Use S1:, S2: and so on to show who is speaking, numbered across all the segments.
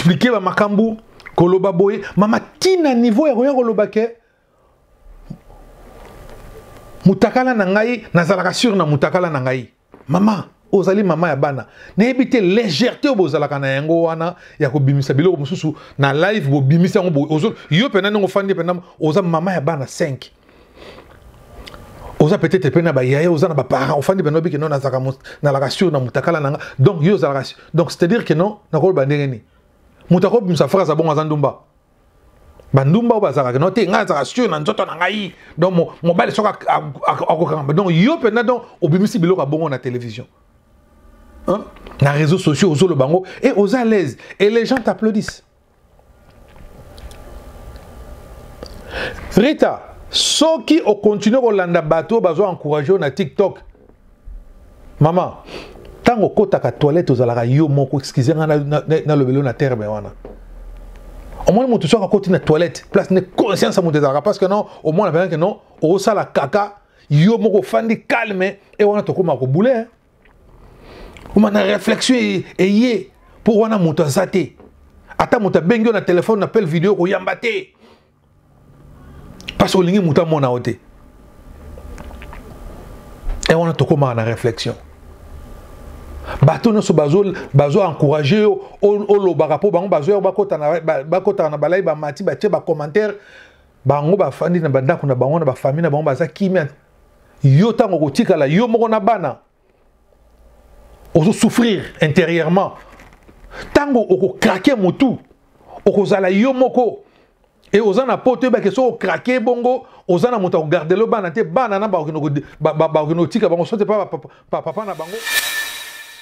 S1: expliquer ba makambu koloba boye mama tina niveau ya roya koloba ke mutakala na ngai nazalaka sur na mutakala na ngai mama ozali mama ya bana na ebite légèreté obozalaka na yango wana ya kobimisa biloko mosusu na live bobimisa yango ozo yo pena ngo fandi pena oza mama ya bana 5 oza peut-être pena ba yaya oza na ba parents ofandi pena biki non nazaka na la sur na mutakala nanga donc yo zalaka donc c'est-à-dire que non na ko bandenge ni mutako bimisa phrase abonga zandumba bandumba bazaka no te nga zaka sur na nzoto na ngai donc mobile soka akokanga donc yo pena donc obimisi biloko abongo na télévision. Hein? Dans les réseaux sociaux, aux le bango, et aux à l'aise. Et les gens t'applaudissent. Rita, ceux qui ont continué à landa bateau, bazo encourager na TikTok. Maman, tant au côté à toilette, aux alara yo moko, excusez-moi, na le vélo na terre, mais wana. Au moins, mon tout ça à côté na toilette, place ne conscience à mon désara, parce que non, au moins, la personne que non, au ça la caca, yo moko fandi calme, et on a tout comme à boulet. On a une réflexion et pour on a monté zate. Ata monté bengo na téléphone na appel vidéo ko yambate. Parce que lingi monté mon aote. Et on a tout comme na réflexion. Bato no so bazo encourager o lo barapo bango bazo ba kota na balai ba mati ba tie ba commentaire bango ba fandi na bandako na bango na ba famille na bango ba za kimia. Yo tango ko tikala yo moko na bana. On souffrir intérieurement. Tango oko craquer motu, oko zala yomoko. Et ozana pote ba keso craquer bongo, ozana mota garder le bana te bana na ba okino tika bango sote pas papa na bango.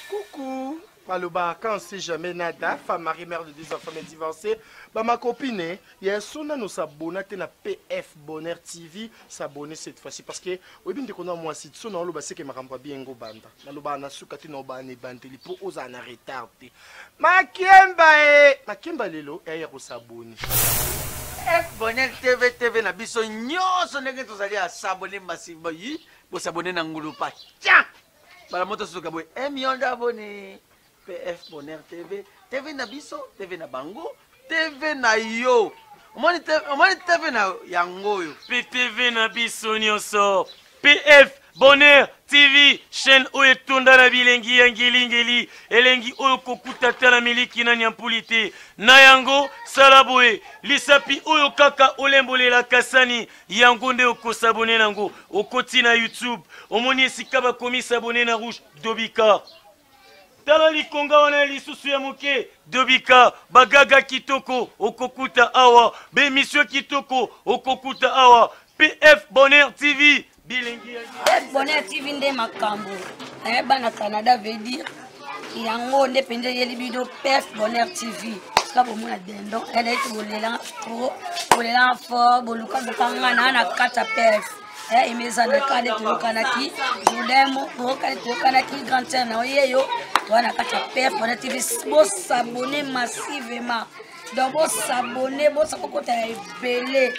S2: Coucou, Paloba, quand c'est jamais nada, femme mariée, mère de 2 enfants mais divorcée, bah ma copine, il y a son nous s'abonner à PF Bonheur TV, s'abonner cette fois-ci parce que oui bien qu'on a moi si son on le c'est que ma ramba bien go banda. Na lo ba na sukati no ba ne banteli pour osa na retardé. Makemba lelo et ya ko s'abonner.
S3: PF Bonheur TV na biso nyonso ndenge tozali à s'abonner massivement yi, bo s'abonner na ngulu pa. Tiens. Bala moto suka boy 1 million d'abonnés. PF Bonheur TV na biso, TV na bango, TV na yo. Omoni TV na yango yo.
S4: PTV na biso nyonso. PF Bonheur TV, chaîne oyo tunda na bilengi ya ngeli elengi oyo kokuta tala miliki na nyampulite. Na yango salaboe, lisapi oyo kaka olembolela kasani, yango nde okosabone nango, okoti na YouTube. Omoni esika bakomi sabone na rouge Dobika. Tala likonga wana lisusu ya muke Dobika bagaga kitoko okokuta awa be monsieur kitoko okokuta awa PF Bonheur TV bilingi
S5: PF Bonheur TV nde makambo bana Canada veut dire yango nde pende yeli bido PF Bonheur TV ska bomona dendo ele bolela pro bolela fo boluka bokanga na kata PF imeza na kade tukanaki judemo tukanaki grand na oyeyo wana kata PF Bonheur TV bo s'abonner massivement donc bo s'abonner bo sakokota ebele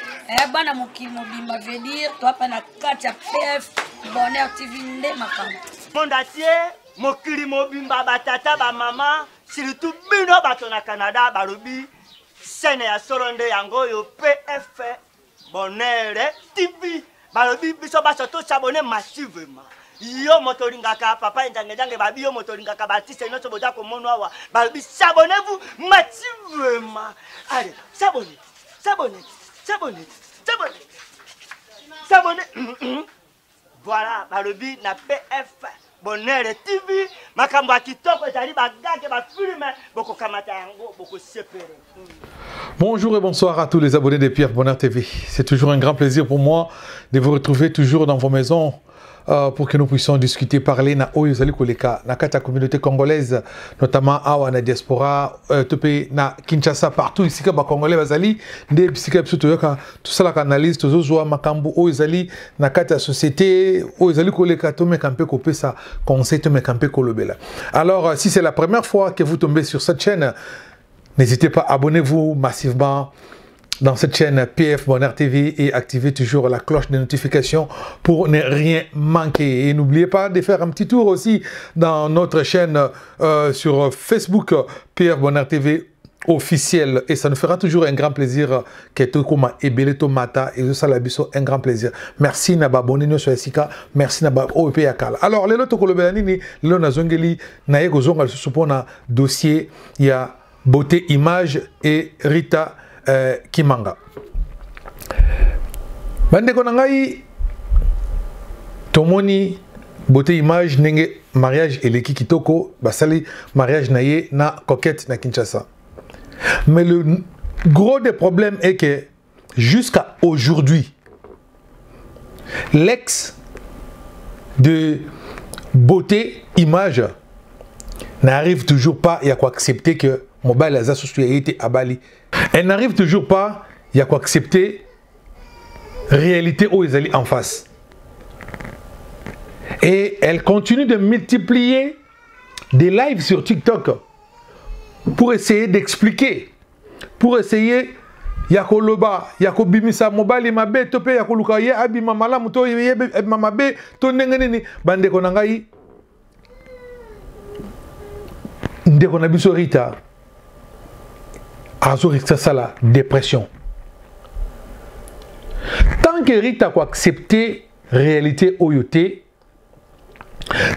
S5: bana mokili mobimba veut dire toi pa na kata PF Bonheur TV nde makambo
S3: monde entier mokili mobimba batata ba mama surtout bino bato na Canada balobi sene ya soronde yango yo PF Bonheur TV balobi biso baso to s'abonner massivement yo motoringaka papa ndange babi yo motoringaka batiste noso boja ko monwa balobi s'abonnez-vous massivement. Allez, s'abonner. Voilà, balobi na PF Bonheur TV makambo kitoko ezali bagage ba filme boko kamata yango boko sepere.
S1: Bonjour et bonsoir à tous les abonnés de PF Bonheur TV. C'est toujours un grand plaisir pour moi de vous retrouver toujours dans vos maisons pour que nous puissions discuter, parler na oyozali koleka na kata communauté congolaise, notamment awa na diaspora, topé na Kinshasa partout ici ka ba congolais bazali nde bisika biso toyoka tout ça la analyse tozozoa makambo oyozali na kata société oyozali koleka to mekampe kopesa conseil to mekampe kolobela. Alors si c'est la première fois que vous tombez sur cette chaîne, n'hésitez pas, abonnez-vous massivement dans cette chaîne PF Bonheur TV et activez toujours la cloche de notification pour ne rien manquer. Et n'oubliez pas de faire un petit tour aussi dans notre chaîne sur Facebook PF Bonheur TV officiel et ça nous fera toujours un grand plaisir que tout comme Ebeleto Mata et ça l'abisso un grand plaisir. Merci Naba Bonino sur Sika, merci Naba OP Yakala. Alors les autres kolobelani le nazongeli na yego zonga supona dossier il y a Beauté Image et Rita Kimanga. Bande konangai tomoni Beauté Image nenge mariage eleki kitoko basali mariage naye na coquette na Kinshasa. Mais le gros des problèmes est que jusqu'à aujourd'hui, l'ex de Beauté Image n'arrive toujours pas à accepter que Mobile Azasusu a été à Bali. Elle n'arrive toujours pas à accepter la réalité où ils allaient en face. Et elle continue de multiplier des lives sur TikTok pour essayer d'expliquer, pour essayer yakoloba yakobimisa mobali mabe tope yakoluka ye abima malamu to ye mamabe to ndengeneni bande konangai ndeko na biso Rita azo resta sala dépression. Tant que Rita ko accepter réalité oyoté,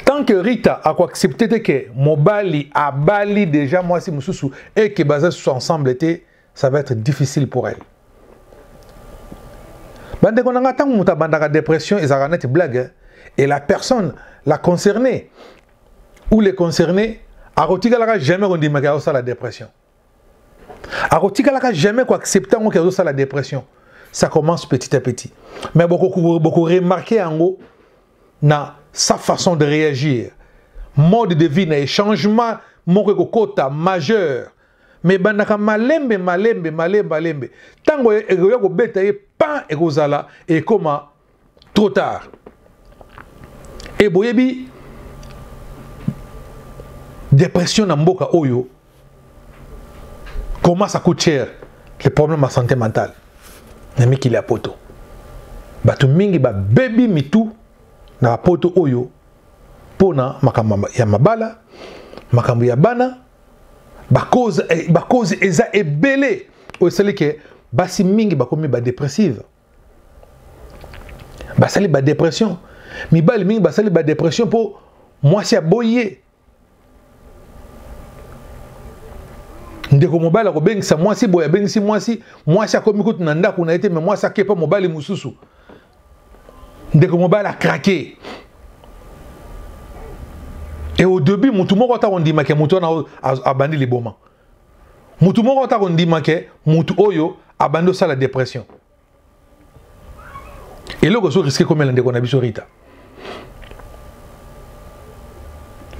S1: tant que Rita a accepté que Mobali a Bali déjà moi si Moussou et que Baza sont ensemble était, ça va être difficile pour elle. Bande qu'on a tant que bandaka dépression et ça net blague et la personne la concernée ou les concernés a rotigalaka jamais on dit que ça la dépression. A rotigalaka jamais quoi accepter que ça la dépression. Ça commence petit à petit. Mais beaucoup remarqué en gros na sa façon de réagir, mode de vie, na changement, mon kota majeur. Mais bandaka malembe. Tango ego beta e pan egozala et comment trop tard. Et boyebi dépression na mboka oyo comment ça coûte cher les problèmes de santé mentale. Nami qu'il a poto. Batu mingi ba baby mitu na poto oyo pona makambo ya mabala makambo ya bana ba cause eza ebele o sali ke basi mingi bakomi ba dépressive basali ba dépression mibali mingi basali ba dépression po mwasi aboye ndeko mobala ko bengisa mwasi boya bengisi mwasi akomi kutu na ndako na ete mais mwasi akepa mobali mususu ndeko mobile a craqué. Et au début, mutu moko ta ondima ke mutu na abandi liboma. Mutu moko ta ondima ke mutu oyo abando sa la dépression. Et là, on risque comme ndeko na biso Rita.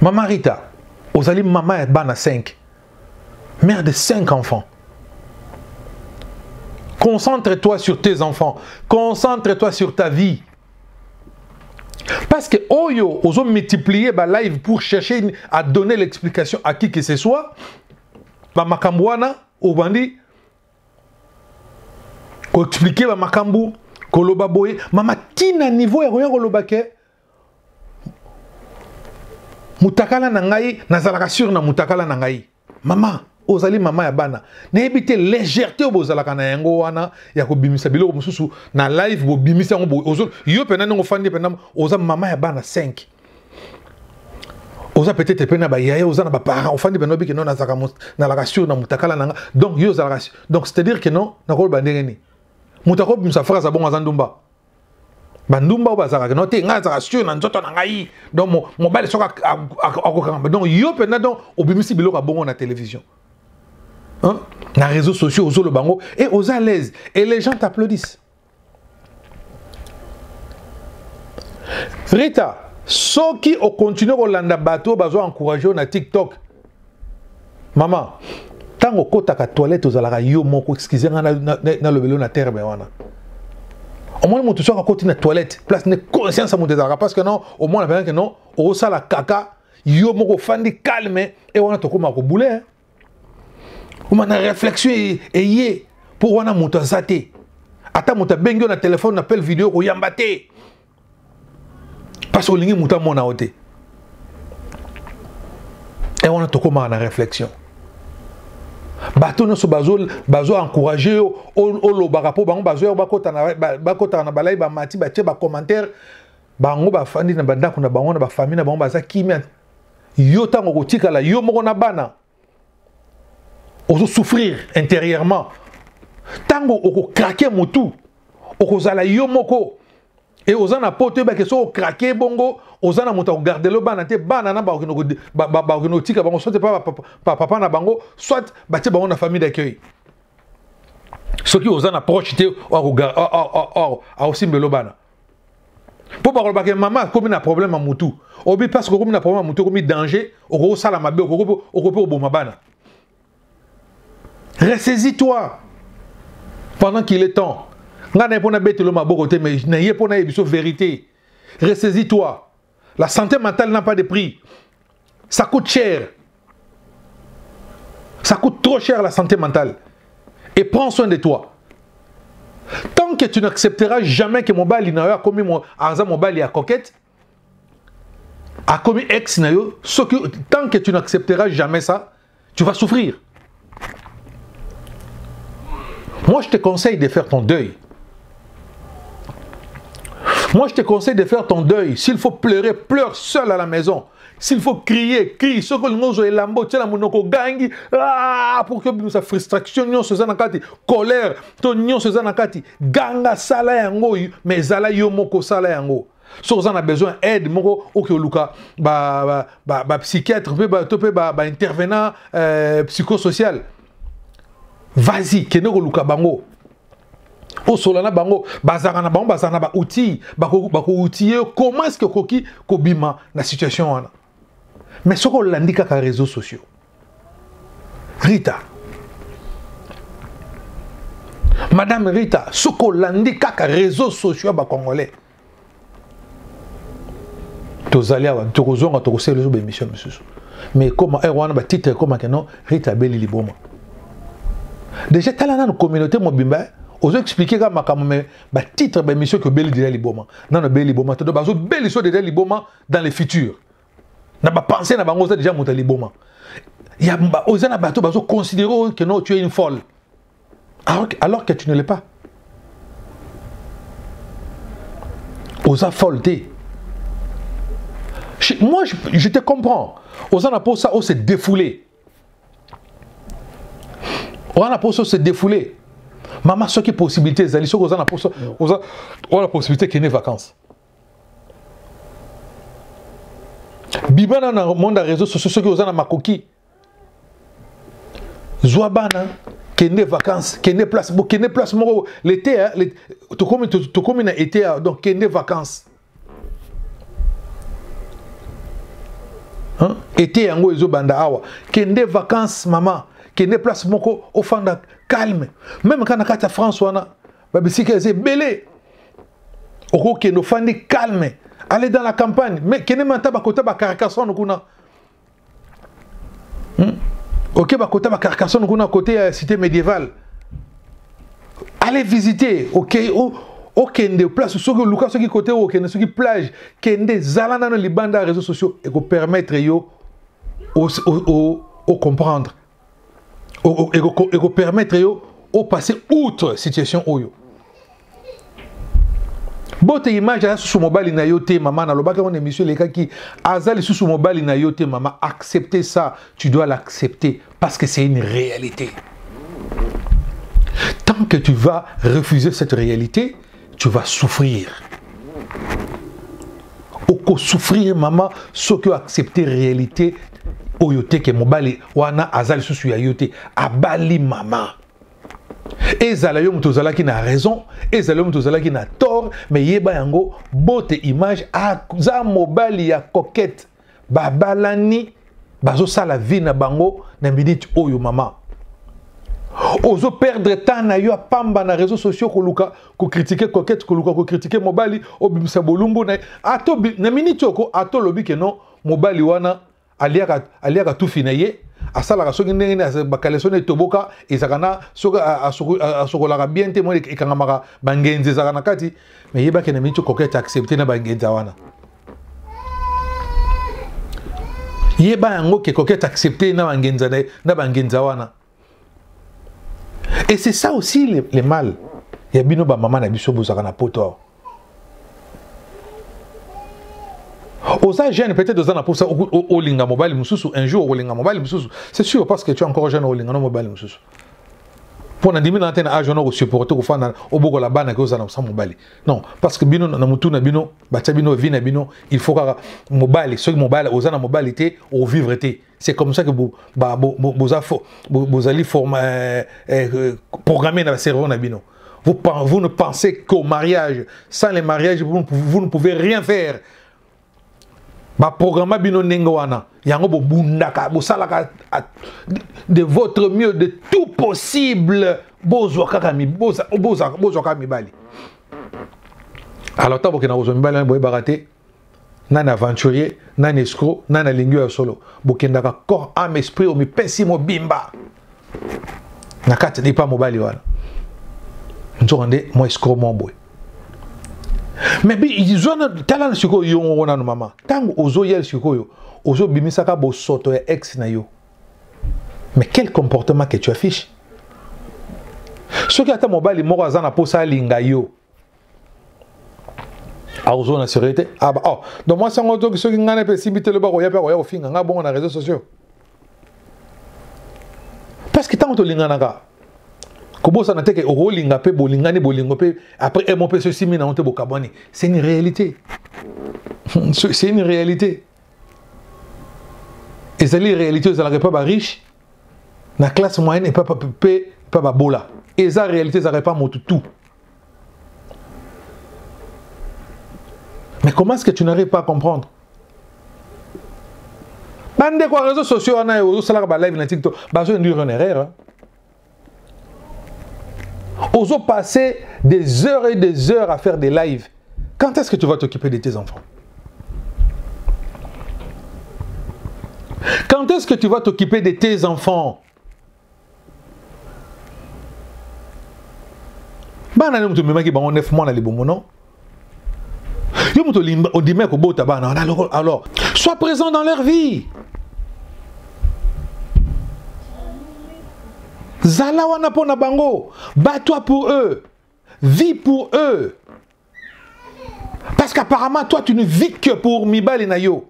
S1: Maman Rita, ozali maman et bana 5. Mère de 5 enfants. Concentre-toi sur tes enfants. Concentre-toi sur ta vie. Parce que Oyo, ils ont multiplié ba live pour chercher à donner l'explication à qui que ce soit. Ba makambouana, au bandi, ko expliquer ba makambu, ko loba boye, mama tina niveau ya roya ko loba ke. Mutakala na ngai, nazalaka sur na mutakala na ngai. Mama, ozali mama ya bana. Na ebite légèreté obozalaka na yango wana ya ko bimisa biloko mususu na live bo bimisa ngo ozo yo pena ngo fandi pena oza mama ya bana 5. Oza peut-être pena ba yaya oza na ba parents ofandi pena biki non na zaka na la sur na mutakala nanga. Donc yo zalaka. Donc c'est-à-dire que non na ko bandenge ni. Mutako bimisa phrase bon azandumba. Bandumba bazaka no te nga zaka sur na nzoto na ngai. Donc mo bale soka akokanga. Donc yo pena donc obimisi biloko bongo na télévision. Hein? Dans les réseaux sociaux, aux bango et aux à l'aise. Et les gens t'applaudissent. Rita, ceux qui ont continué à landa bateau, ils ont encouragé na TikTok. Maman, tant que tu as la toilette, tu as yo moko excusez na le vélo na terre wana. Au moins tu sois à côté de la toilette, place ne conscience à mon désara parce que non, au moins la que non, au ça la caca, yo moko fandi calme et on a to comme bouler. On a une réflexion et pour wana muta zate. Ata muta bengo na téléphone appel vidéo ko yambate. Parce que lingi muta mona ote. Et on a to comme na réflexion. bato nyonso bazo encourager o barapo bango bazo bakota na balai ba mati ba tie ba commentaire bango ba fandi na bandako na bango na ba famille na bango baza kimia yo tango kotikala yo moko na bana ozo souffrir intérieurement tango oko craquer motu okozala yo moko et ozana poto ba keso o craquer bongo ozana moto ko garder le bana te bana na ba okino tika bango soit pas papa na bango soit ba te bango na famille d'accueil ce qui ozana proche te o aussi mbelo bana pour ba que maman comme na problème à mutu obi parce que comme na problème à mutu comme danger oko sala mabe oko pe oboma bana ressaisis-toi pendant qu'il est temps. Mais n'ayez pas de vérité. Ressaisis-toi. La santé mentale n'a pas de prix. Ça coûte cher. Ça coûte trop cher la santé mentale. Et prends soin de toi. Tant que tu n'accepteras jamais que mon bal a commis mon bal à coquette, a commis ex, tant que tu n'accepteras jamais ça, tu vas souffrir. Moi, je te conseille de faire ton deuil. Moi, je te conseille de faire ton deuil. S'il faut pleurer, pleure seul à la maison. S'il faut crier, crie. Ce que nous avons lambo, tu la monoko gangi, pour que nous sa frustration, nous se zanakati, colère, nous se zanakati, ganga sala yango, mais zala yomoko sala yango. Si on a besoin d'aide, moko ok luka ba psychiatre, ba intervenant psychosocial. Vas-y, kenoko luka bango. O solana bango, bazarana bango, bazarana ba outil, bako outiller. Comment est-ce que koki kobima na situation wana? Mais ce qu'on l'indique à réseaux sociaux. Rita, Madame Rita, ce qu'on l'indique à réseaux sociaux ba congolais. Tozali awa, tokozonga tokosele zo ba émission monsieur. Mais comment wana ba titre comment que non Rita beli liboma. Déjà, tu as dans la communauté, on a expliqué que ma titre de mission que Beli déjà Liboma. Non, non, Beli Liboma. Tu dois Beli soit déjà Liboma dans le futur. Tu as pensé que tu as déjà monté Liboma. Il y a des bateaux qui considèrent que non, tu es une folle. Alors que tu ne l'es pas. Osa folle. Moi, je te comprends. Osa n'a pas ça, on s'est défoulé. On a pour se défouler. Maman, ce qui est possibilité, on a la possibilité qu'il y ait des vacances. Biba dans le monde des réseaux sociaux, ceux qui ont ma coquille. Zouabana, qu'il y ait des vacances, qu'il y ait des places, l'été, tout comme il a été, donc qu'il y ait des vacances. Été, il y ait des vacances, maman. Qu'il y ait des places au fond de calme. Même quand on a en France, on a des belé. Au qui nous font calme. Aller dans la campagne. Mais qu'il y ait des gens Carcassonne. Ok, Carcassonne, côté cité médiévale. Allez visiter. Ok, ok, des places sur le Lucas, qui côté, ok, sur qui plage, qui est des zalana dans les bandes des réseaux sociaux et qu'on permettre au comprendre. Et qu'on permettre de passer outre la situation. Bote image sur mobile na yote maman na lobaka on émission les gars qui azali sur mobile na yote maman accepter ça, tu dois l'accepter parce que c'est une réalité. Tant que tu vas refuser cette réalité, tu vas souffrir. Ou souffrir maman, ce que accepter réalité oyote ke mobali wana azali susu ya yote abali mama. Ezala yo muto zala ki na raison, ezala yo muto zala ki na tort, mais yeba yango bote image za mobali ya coquette babalani bazo sala vie na bango na minute oyo mama. Ozo perdre temps na yo pamba na réseaux sociaux ko luka ko critiquer coquette ko luka ko critiquer mobali obimisa bolumbu na ato na minute ko ato lobi ke non mobali wana aliaka tout finaye asala soki ndenge na bakalesone toboka ezakana soka asokolaka bien te mo ekangamaka bangenze zakana kati mais yeba ke na minute coquette accepter na bangenza wana yeba yango ke coquette accepter na bangenza wana Et c'est ça aussi les mal. Il y a bino ba maman na biso bozaka na poto. Aux âges jeunes, peut-être aux pour ça, au linga mobile mususu, un jour au linga mobile mususu. C'est sûr parce que tu es encore jeune au linga mobile mususu. Pour na dimi na antenne âge on supporter au fan au bogo la bana que aux na mobile. Non, parce que bino na mutu na bino, bacha bino vi na bino, il faut que mobile, ce mobile aux na mobilité au vivre été. C'est comme ça que vous allez programmer dans le cerveau na bino. Vous ne pensez qu'au mariage. Sans les mariages, vous ne pouvez rien faire. Ba programme bino nengoana yango bo bundaka bo salaka de votre mieux de tout possible bozo kaka mi bozo kaka mi bali. Alors tabo ke na bozo mi bali boy baraté nan aventurier nan escroc nan lingue solo bokendaka corps âme esprit o mi pesi mo bimba na kati de pas mo bali wana nzonde mo escroc mo boy. Mais ils ont talent sur quoi ils ont na maman. Tant ozo yel sur quoi ozo bimisaka bo soto ex na yo. Mais quel comportement que tu affiches? Ce qui a ta mobile moko azana posa linga yo. A ozo na sécurité. Ah bah oh. Donc moi sango to qui ngana pe simité le ba ko ya pe ko ya finga nga bon na réseaux sociaux. Parce que tant to linga naka après c'est une réalité. C'est une réalité. Et c'est une réalité, ça n'aurait pas riche. La classe moyenne n'est pas bola. Et ça réalité, ça n'aurait pas tout. Mais comment est-ce que tu n'arrives pas à comprendre? Bande quoi réseaux sociaux on a live na TikTok, bazo induire une erreur. Oso passer des heures et des heures à faire des lives. Quand est-ce que tu vas t'occuper de tes enfants? Quand est-ce que tu vas t'occuper de tes enfants? Alors, sois présent dans leur vie. Zala wana pona bango, bats-toi pour eux, vis pour eux. Parce qu'apparemment, toi, tu ne vis que pour Mibali Nayo.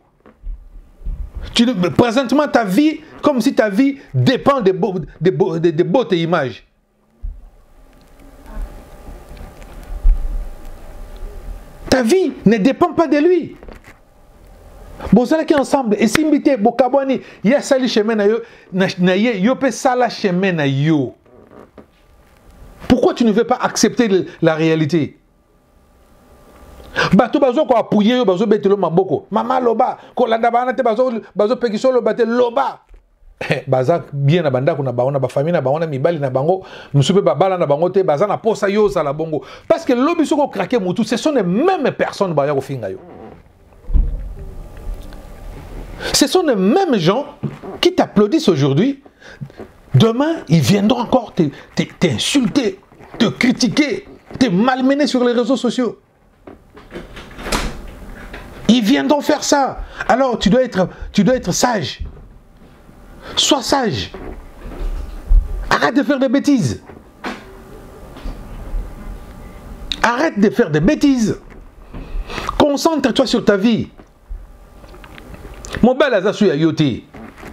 S1: Présentement, ta vie, comme si ta vie dépend des beautés images. Ta vie ne dépend pas de lui. Bon, ça qui ensemble, et si mbité, bokabwani, y a sali chemin na yo, yo pe sala chemin na yo. Pourquoi tu ne veux pas accepter la réalité? Bato bazo ko appuyer yo bazo betelo maboko. Mama loba, ko landa bana te bazo pekiso loba te loba. Baza bien na banda ko na baona ba famille na baona mibali na bango, musupe babala na bango te baza na posa yo sala bongo. Parce que lobi soko craquer mutu, ce sont les mêmes personnes ba ya ko finga yo. Ce sont les mêmes gens qui t'applaudissent aujourd'hui. Demain, ils viendront encore t'insulter, te critiquer, te malmener sur les réseaux sociaux. Ils viendront faire ça. Alors, tu dois être sage. Sois sage. Arrête de faire des bêtises. Arrête de faire des bêtises. Concentre-toi sur ta vie. Mobile azasu ya yote.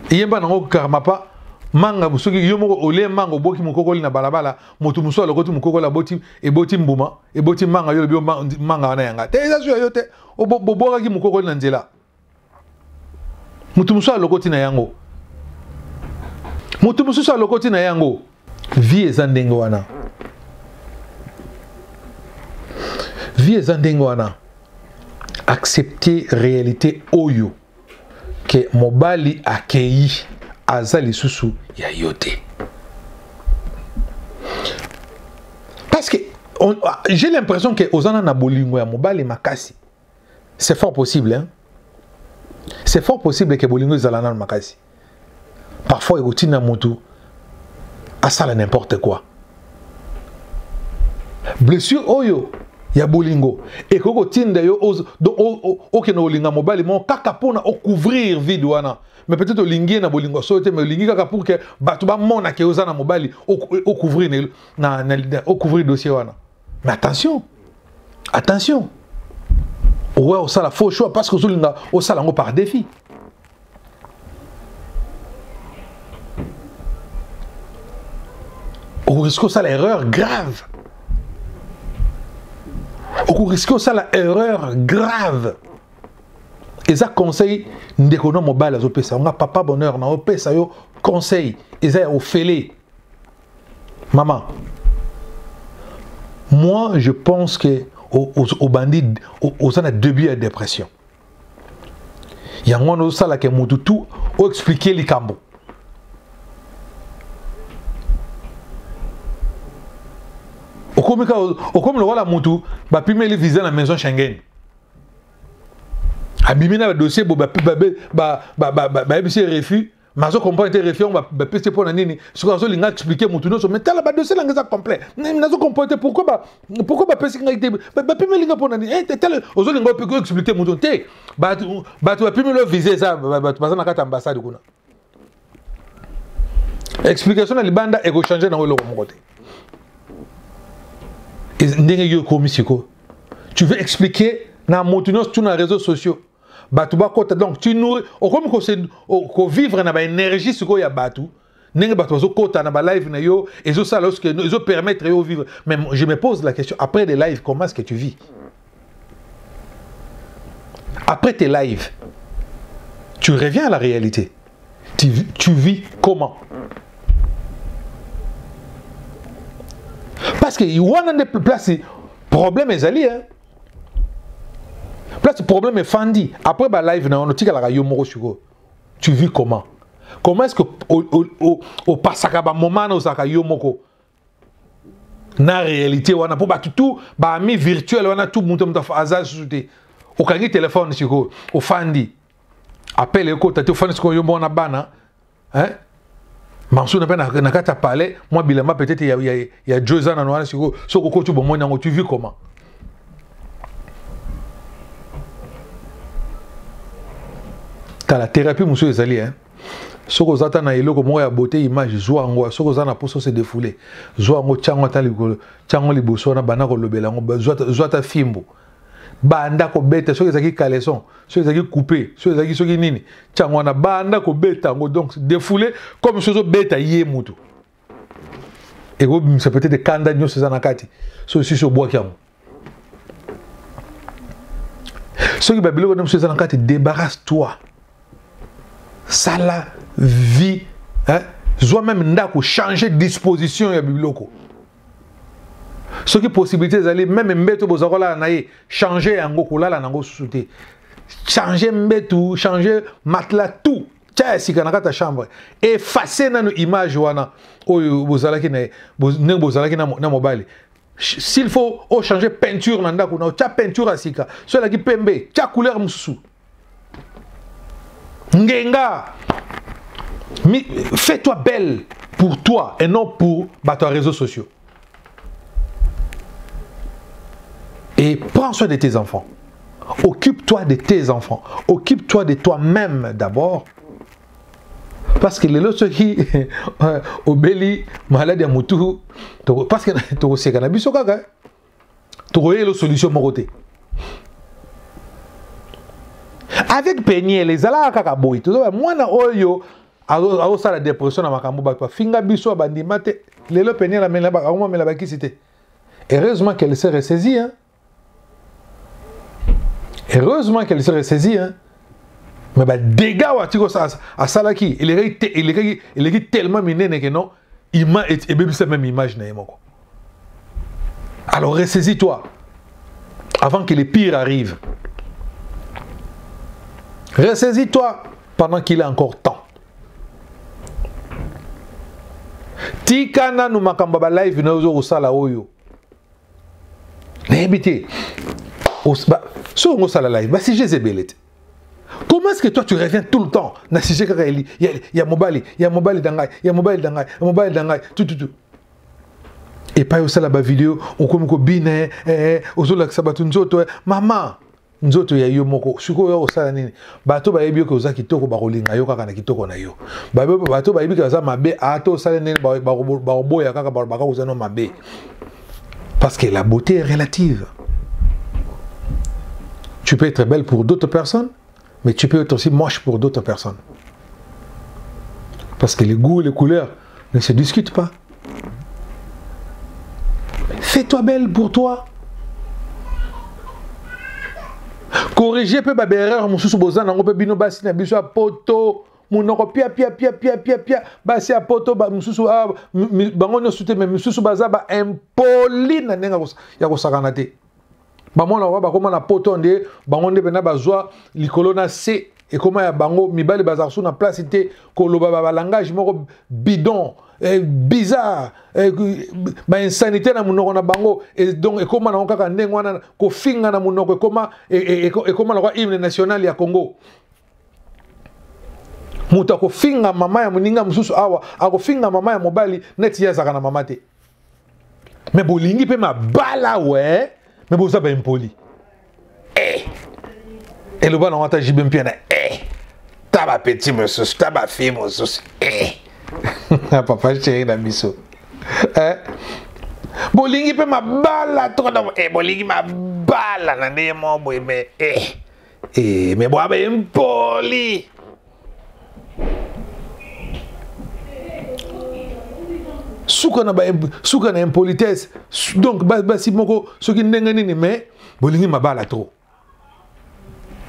S1: Yemba nango karmapa manga busoki yomo ole mango boki mukokoli na balabala motu muso lokoti mukokola boti e boti mbuma e boti manga yo bio manga wana yanga. Te azasu ya yote oboboka ki mukokoli na nzela. Mutu muso lokoti na yango. Mutu muso lokoti na yango. Vie ezandengo wana. Vie ezandengo wana. Accepter réalité oyo. Que mobali accueilli azali susu ya yote. Parce que j'ai l'impression que ozana na bolingo ya mobali makasi. C'est fort possible, hein. C'est fort possible que bolingo zalana na makasi. Parfois egotina mutu asala n'importe quoi. Blessure oyo ya bolingo et koko tinda yo okena olinga mobali mo kaka pona couvrir vide wana mais peut-être olingi na bolingo sote mais olingi kaka pour que bato ba mona ke ozana mobali couvrir na couvrir dossier wana mais attention ouais au sala faux choix parce que olinga au sala ngo par défi au risque ça l'erreur grave. Au risque ça l'erreur grave. Et ça conseil ndeko no mobile azo pesa nga papa bonheur na opesa yo conseil et ça au félé. Maman. Moi je pense que aux bandits aux en a début de dépression. Yango no sala ke mutu tout o expliquer likambo. Comme le roi Moutou, bah pime les visas dans la maison Schengen. Abimina le dossier bah refus. Mazo comprend était refus on va pester pour nani. Ce que l'inga expliquer Moutou non mais tel bah dossier l'inga complet. Nazo comprend pourquoi bah pester l'inga bah pime l'inga pour nani. Tel ozo l'inga peut expliquer Moutou té. Bah tu pime le visa ça bah tu passer na carte ambassade kuna. Explication na libanda et go changer dans le côté. Tu veux expliquer dans les réseaux sociaux. Donc, tu nourris. Comme vivre dans l'énergie, ce qu'il y a batou. Ils permettent de vivre. Mais je me pose la question, après les lives, comment est-ce que tu vis? Après tes lives, tu reviens à la réalité. Tu vis comment? Parce que il y a des places, problème est allé. Place problème est fandi. Après bah live na on tika la radio moko suko. Tu vis comment? Comment est-ce que au pasaka ba moment na osaka yo moko? Na réalité wana pour ba tout ba ami virtuel wana tout muto muto azal souté. Au kangi téléphone suko, au fandi. Appelle ko tati fandi suko yo mona bana. Hein? Mansou n'a pas na kata parler, moi bilama peut-être il y a 2 ans dans ce que tu bon moi tu vis comment? T'as la thérapie monsieur ezali hein. Ce que zata na eloko mo ya beauté image zoa ngo ce que zana poso se défouler. Zoa ngo chango ta likolo, chango liboso na bana ko lobela ngo zoa ta fimbo. Banda ko beta so ezaki caleçon so ezaki coupé so ezaki soki nini tchangwa na banda ko beta ngo donc défoulé comme so beta yé mutu et go ça peut être kanda nyo ça na kati so si so bois kiam so ki babilo ko ça na kati débarrasse-toi ça la vie hein zo même ndako changer disposition ya bibiloko. Ce qui est possibilité d'aller même mbeto bozakola naye changer yango kolala nango souté changer mbeto changer matelas tout tia sika na kata chambre effacer na image wana oyo bozalaki na bozalaki na mobile s'il faut changer peinture na ndako na tia peinture asika cela qui pembe tia couleur mususu ngenga fais-toi belle pour toi et non pour tes réseaux sociaux. Et prends soin de tes enfants. Occupe-toi de tes enfants. Occupe-toi de toi-même d'abord. Parce que les autres qui obéissent maladie à moutou, parce que tu as cannabis au caca, tu as la solution moroté. Avec Peigné, les ala kaka boy, tu vois, moi na oyo, alors ça la dépression na makambo bakwa, finga biso bandimate, les autres Peigné la mena ba, comment me la baki c'était. Heureusement qu'elle s'est ressaisie, hein. Heureusement qu'elle s'est ressaisie, hein. Mais bah dégâts à Salaki, il est tellement miné que non, il m'a et bien cette même image n'a pas. Alors ressaisis-toi avant que les pires arrivent. Ressaisis-toi pendant qu'il est encore temps. Tikana nous makamba live na ozo sala oyo. N'habité. Sur on sala live, bah si Jézabel. Comment est-ce que toi tu reviens tout le temps? Il y a mobile, il y a mobile d'angai, il y a mobile d'angai, tout. Et pas aussi la vidéo, on comme ko bine, ozo la sabatu nzoto, maman, nzoto ya yo moko, suko yo osala nini. Bato ba yebi ko oza kitoko ba kolinga yo kaka na kitoko na yo. Bato ba yebi ka za mabe, ato osala nini ba boya kaka ba ka oza no mabe. Parce que la beauté est relative. Tu peux être belle pour d'autres personnes, mais tu peux être aussi moche pour d'autres personnes. Parce que les goûts et les couleurs ne se discutent pas. Fais-toi belle pour toi. Corriger peu ba erreur mususu bozana ngo pe bino basi na biso poto munoko pia basi a poto ba mususu bango no sute mais mususu baza ba impoli na nenga ya ko sakana te. Ba mona wa ba koma na poto nde bango nde bena bazwa likolo na C et comment ya bango mibali bazarsu na place te ko loba ba langage moko bidon bizarre ba insanité na munoko na bango et donc et comment na kaka ndengo wana ko finga na munoko et comment na hymne national ya Congo muta ko finga mama ya muninga mususu awa ako finga mama ya mobali neti ya zaka na mama te mais bolingi pe ma bala ouais mais boza ba impoli et le bana wata jibem piana taba petit monsieur taba fille monsieur papa chéri na miso bolingi pe ma bala to na bolingi ma bala na ne mo boy mais mais bo ba impoli suka na impolitesse donc basi moko soki ndenge nini mais bolingi ma bala trop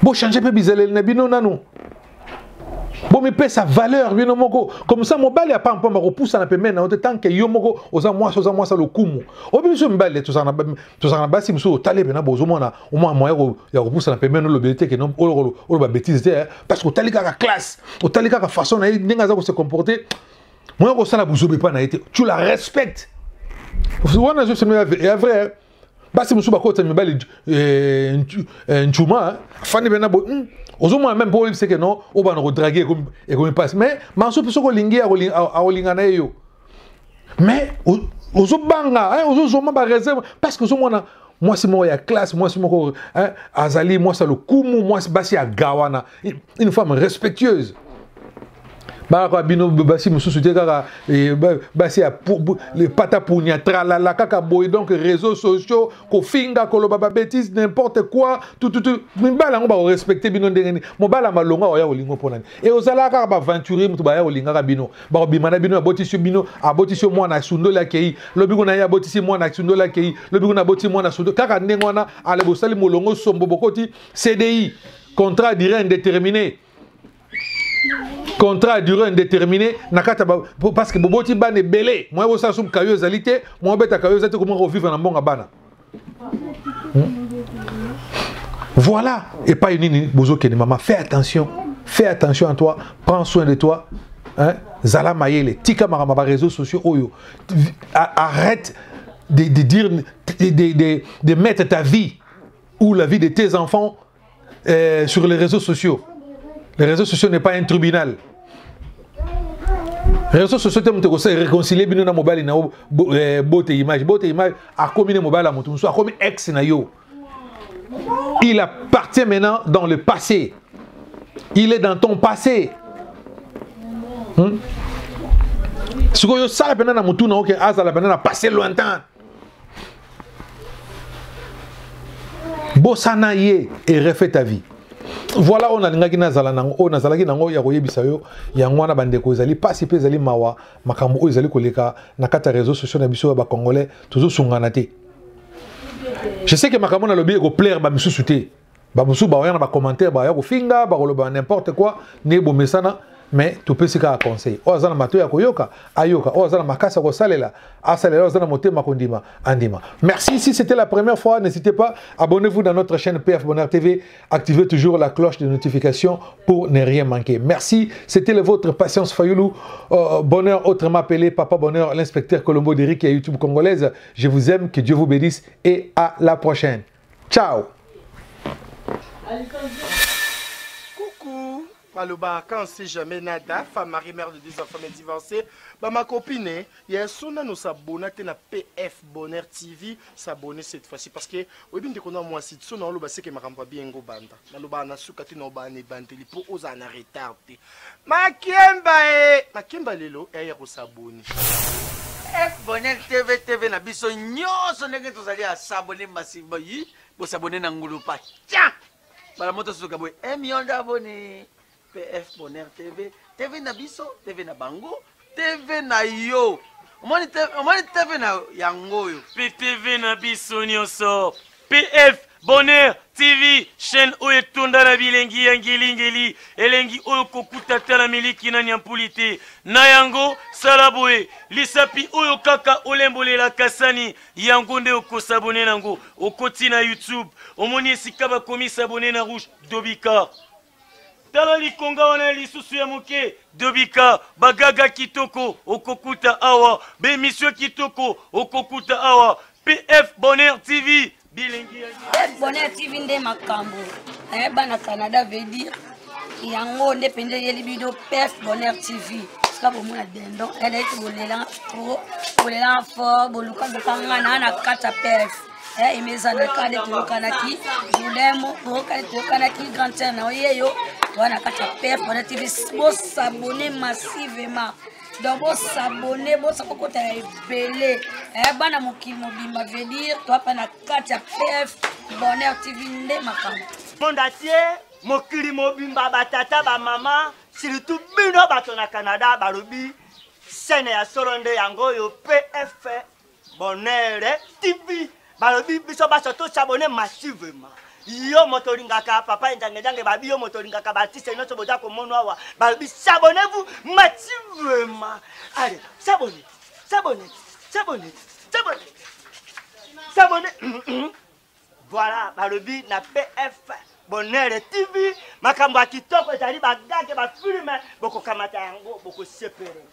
S1: bo changer pe bizaleli na bino nanu bo me pe sa valeur bino moko comme ça mobali a pas un peu ma repousse na pemena on tant que yo moko oza moi ça le kumu o biso mbale to sana basi mso tale bena bozo mona o mo moyen ya repousse na pemena lo belité que non o ba bêtise parce que tali ka classe o tali ka façon na ninga za ko se comporter moi ko sala buzobe pa na été tu la respectes wana je se me est vrai basi mso ba ko tani mbali nchuma fani bena bo ozo moi même pour c'est que non on va nous draguer comme passe mais manso peut ko lingi a linga na yo mais ozo banga ozo zoma ba réserve parce que ozo moi c'est moi ya classe moi c'est moi azali moi ça le kumu moi c'est basi ya gawana une femme respectueuse ba bino basi mususu te kaka basi ya le pata punya tralala kaka boy donc réseaux sociaux ko finga ko loba ba bêtise n'importe quoi tout mbala ngo ba respecter bino ndengeni mobala malonga oya olingo ponani et ozala kaka ba aventurer mutu ba ya olinga ka bino ba bimana bino abotisio bino abotisio mwana sundola kei lobi ko na ya abotisio mwana sundola kei lobi ko na abotisio mwana sundola kaka ndengwana ale bosali molongo sombo bokoti CDI contrat à durée indéterminée. Contrat à durée indéterminée, parce que Boboti ban est belé. Moi, je suis kayo zalité, moi, je suis kayo zalité, comment revivre dans bon abana. Voilà. Et pas une bozo qui maman, fais attention à toi, prends soin de toi. Zala Mayele, tika marama réseaux sociaux, oyo. Arrête de dire, de mettre ta vie ou la vie de tes enfants sur les réseaux sociaux. Les réseaux sociaux n'est pas un tribunal. Les réseaux sociaux sont réconciliés bien dans mobile na beauté image a commis mobile à mon a commis ex na yo. Il appartient maintenant dans le passé. Il est dans ton passé. Ce que ça la peine na mutu na ok asa la peine na passé lointain. Bossana yé et refais ta vie. Voilà on a ngaki na zala nango on a zalaki nango ya koyebisa yo ya ngwana bandeko ezali pasi pe ezali mawa makambo o ezali koleka na kata réseaux sociaux na biso ba congolais toujours sungana te. Je sais que makambo na lobi ko plaire ba misusu te ba musu ba yana ba commentaire ba ya ko finga ba ko n'importe quoi ne bo mesana mais tu peux se ka conseil o azana mato ya koyoka ayoka o azana makasa ko salela asalela o azana motema kondima andima. Merci. Si c'était la première fois, n'hésitez pas, abonnez-vous dans notre chaîne PF Bonheur TV, activez toujours la cloche de notification pour ne rien manquer. Merci, c'était le vôtre Patience Fayoulou, Bonheur autrement appelé Papa Bonheur, l'inspecteur Colombo d'Eric et YouTube congolaise. Je vous aime, que Dieu vous bénisse et à la prochaine. Ciao.
S2: Coucou. Paloba, quand on sait jamais nada, femme mariée, mère de 2 enfants, mais divorcée, bah ma copine, il y a son nous s'abonner à PF Bonheur TV, s'abonner cette fois-ci parce que oui bien qu'on a moi si son on le sait que ma ramba bien go banda. Na lo ba na sukati no ba ne banteli pour aux en retard. Makemba lelo et ya ko s'abonner.
S6: PF Bonheur TV na biso nyonso ndenge tozali à s'abonner massivement yi, bo s'abonner na ngulu pa. Tiens. Bala moto suka boy 1 million d'abonnés. PF Bonheur TV na biso, TV na bango, TV na yo. Omoni TV na yango yo.
S4: PTV na biso nyonso. PF Bonheur TV, chaîne oyo etunda na bilengi ya ngeli elengi oyo kokuta tala miliki na nyampulite na yango sala boye lisapi oyo kaka olembolela kasani yango nde okosabone nango okoti na YouTube omoni esika bakomi sabone na rouge Dobika tala likonga wana lisusu ya moke Dobika bagaga kitoko okokuta awa bemission kitoko okokuta awa PF Bonheur TV
S5: PF Bonheur TV nde makambo bana Canada veut dire yango nde pende yeli bido PF Bonheur TV ska bomona dendo elle est bolela trop bolela fort boluka bokanga na kata PF imezana kade tokanaki julemo tokanaki grand terre na yeyo wana kata PF Bonheur TV bo s'abonner massivement donc bo s'abonner bo sakokota ebele bana mokili mobimba veut dire toi pa na kata PF Bonheur TV nde makambo
S3: monde entier mokili mobimba batata ba mama surtout bino bato na Canada balobi scène ya soronde yango yo PF Bonheur TV balobi biso baso to s'abonner massivement yo motoringaka papa ndange babi yo motoringaka batiste nyonso boza komonwa wa balobi s'abonnez-vous massivement allez s'abonnez voilà balobi na PF Bonheur TV makambo ya kitoko ezali bagage bafilme bokokamata yango bokosepere